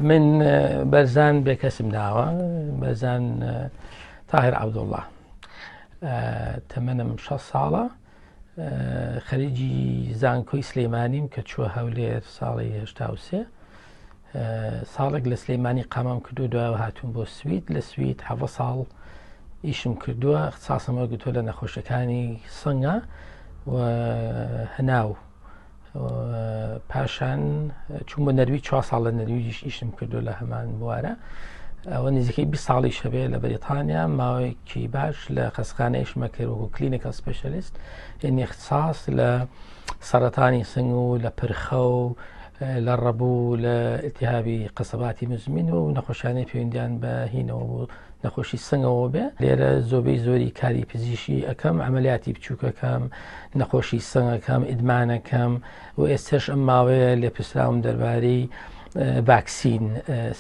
من بەرزان بێکەسم ناوە بەرزان تاهر عەبدوڵڵا تەمەنم 6 ساڵە خەریجی زانکۆی سلێمانیم کە چووە هەولێر ساڵی 83 ساڵێک لە سلێمانی قامام کردو دوایەوە هاتووم بۆ سوید لە سوید 7 ساڵ ئیشم کردووە اختصاسمەوە گرتووە لە نەخۆشیەکانی سەنگە و هەناو پاشان چوون بە نەرویج 4 ساڵ لە نەرویجیش ئیشم کردو لە هەمان بوارە ئەوە نزیکەی 20 ساڵی شەبێ لە بەریتانیا ماوەیەکی باش لە خەستەخانەیەشمە کرد وەکو کلینیکەل سپێشەلیست یعنی اختصاس لە سەرەتانی سنگ و لە پرخە و لە ڕەبوو لە ئیلتیهابی قەسەباتی مزمین و نەخۆشیانەی پەیوەندیان بە هینەوە بوو نەخۆشی سنگەوە بێ لێرە زۆربەی زۆری کاری پزیشکی ئەەکەم عملیاتی بچووکەکەم نەخۆشی سنگەکەم ئیدمانەکەم و ئێستش ئەم ماوەیە لێ پرسراوم دەربارەی ڤاکسین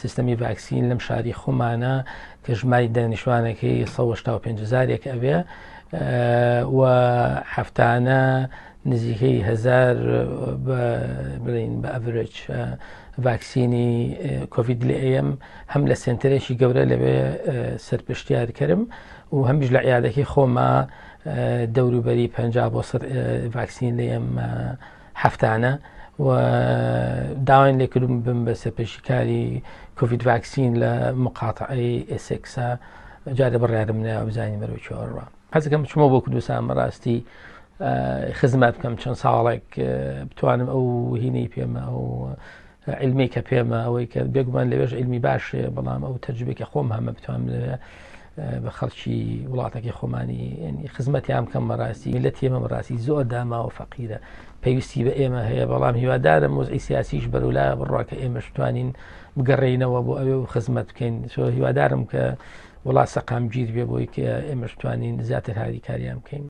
سیستەمی ڤاکسین لەم شاری خۆمانە کە ژماری دانیشتوانەکەی 185,000 ئەوێ و هەفتانە نزیکەی 1000 بڵین بە ئەڤرێج ڤاکسینی کۆڤید لە ئێم هەم لە سنتەرێکی گەورە لەوێ سەرپشتیارکەرم و هەمیش لە عیادەکەی خۆمە دەوروبەری 50 بۆ 100 ڤاکسین لە ئێم هەفتانە و داوای لێکردم بم بە سەرپێشیکاری کۆڤید ڤاکسین لە مقاتعەی ئێسێکسا جارە بڕیارم نایە بزانین بەرەو چۆڕە حەزەکەم بچمەوە بۆ کوردستان بەڕاستی خزمەت بکەم چەند ساڵێک بتوانم ئەو هینەی پێمە ئەو علمی کە پێمە ئەوەی کە بێگومان لەوێژ علمی باشێ بەڵام ئەو تەجربێکی خۆم هەمە بتوانم لە بە خەڵکی وڵاتێکی خۆمانی خزمەتیان بکەم بەڕاستی میلەت ئێمە بەڕاستی زۆر داماوە فەقیرە پێویستی بە ئێمە هەیە بەڵام هیوادارم وەزعی سیاسیش بەرەولایە بڕوا کە ئێمەش بتوانین بگەڕێینەوە بۆ ئەوێ و خزمەت بکەین هیوادارم کە وڵات سەقامگیر بێ بۆی کە ئێمەش بتوانین زیاتر هاریکاریان بکەین.